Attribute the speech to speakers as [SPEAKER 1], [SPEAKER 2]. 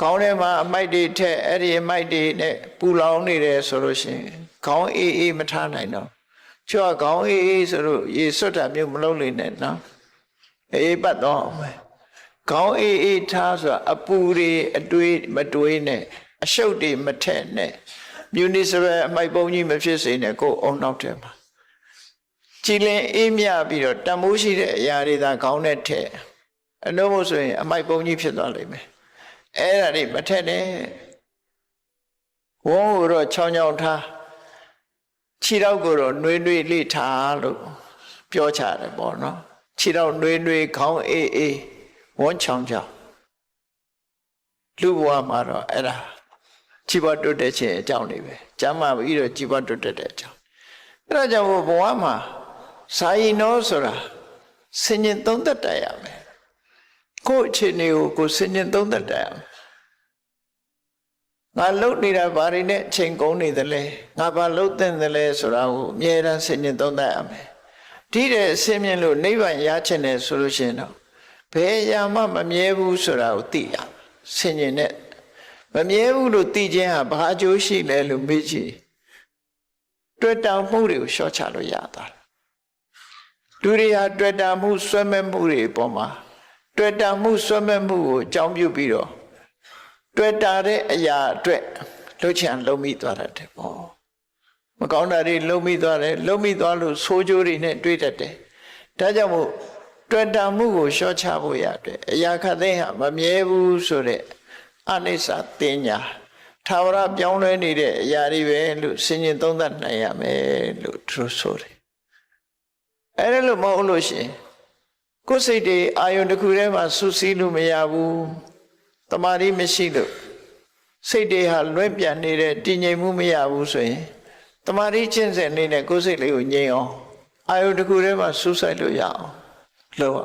[SPEAKER 1] ခေါင်းထဲမှာအမိုက်တွေထက်အဲ့ဒီအမိုက်တွေနဲ့ပူလောင်နေတယ်ဆိုလို့ရှိရင်ခေါင်းအေးအေးမထားနိုင်တော့ကျွတ်ခေါင်းအေးအေးဆိုလို့ရေစွတ်တာမျိုးမလုပ်လိမ့်နဲ့နော်အေးပတ်တော့မယ်ခေါင်းအေးအေးထားဆိုတာအပူတွေအတွေးမတွေးနဲ့အရှုပ်တွေမထက်နဲ့မြူနီစပယ်အမိုက်ပုံကြီးမဖြစ်စေနဲ့ကိုယ်အုံနောက်ထဲမှာကြည်လင်အေးမြပြီးတော့တန်မိုးရှိတဲ့အရာတွေသာခေါင်းနဲ့ထည့်အလို့မို့ဆိုရင်အမိုက်ပုံကြီးဖြစ်သွားလိမ့်မယ်အဲ့ဒါတွေမထက်နဲ့ဝုန်းကိုတော့ချောင်းချောင်းထားခြေထောက်ကိုတော့နှွေးနှွေးလေးထားလို့ပြောချတယ်ပေါ့နော်ခြေထောက်နှွေးနှွေးခေါင်းအေးအေးဝန်းချောင်းချောင်းလူဘဝမှာတော့အဲ့ဒါជីវတုတ်တဲ့ခြင်းအကြောင်းတွေပဲကျမ်းမာပြီးတော့ជីវတုတ်တဲ့အကြောင်းအဲ့ဒါကြောင့်ဘဝမှာစာရင်တော်ဆိုတာဆင်ញင်သုံးသက်တတ်ရမယ်ကိုယ့်အခြေအနေကိုဆင်ញင်သုံးသက်တတ်ရမယ်ငါလှုပ်နေတာဘာတွေနဲ့ချိန်ကုန်နေသလဲငါဘာလှုပ်တဲ့သလဲဆိုတာကိုအမြဲတမ်းဆင်ញင်သုံးသက်ရမယ်ဒီတဲ့အစင်းမြင်လို့နိဗ္ဗာန်ရချင်တယ်ဆိုလို့ရှိရင်တော့ဘယ်အရာမှမမြဲဘူးဆိုတာကိုသိရဆင်ញင်နဲ့မမြဲဘူးလို့သိခြင်းဟာဘာအကျိုးရှိလဲလို့မေးကြည့်တွေ့တောင်မှုတွေကိုရှော့ချလို့ရတာလူတွေဟာတွေ့တာမှုဆွဲမဲ့မှုတွေပေါ်မှာတွေ့တာမှုဆွဲမဲ့မှုကိုအကြောင်းပြုပြီးတော့တွေ့တာတဲ့အရာအတွက်လှုပ်ချန်လုံးမိသွားတတ်တယ်ပေါ့မကောင်းတာတွေလုံးမိသွားတယ်လုံးမိသွားလို့ဆိုးကျိုးတွေနဲ့တွေ့တတ်တယ်ဒါကြောင့်မို့တွေ့တာမှုကိုရှော့ချဖို့ရတယ်အရာခတ်သိမ်းဟာမမြဲဘူးဆိုတဲ့အနိစ္စတင်ညာထာဝရပြောင်းလဲနေတဲ့အရာတွေပဲလို့ဆင်ញင်သုံးသပ်နိုင်ရမယ်လို့သူဆိုတယ်အဲ့ဒါလို့မဟုတ်လို့ရှင်ကိုယ်စိတ်တွေအာယုန်တစ်ခုထဲမှာဆူဆီးလို့မရဘူးတမာရီမရှိလို့စိတ်တွေဟာလွဲ့ပြန်နေတဲ့တည်ငြိမ်မှုမရဘူးဆိုရင်တမာရီကျင့်စဉ်နေတဲ့ကိုယ်စိတ်လေးကိုငြိမ်အောင်အာယုန်တစ်ခုထဲမှာဆူဆိုင်လို့ရအောင်လုပ်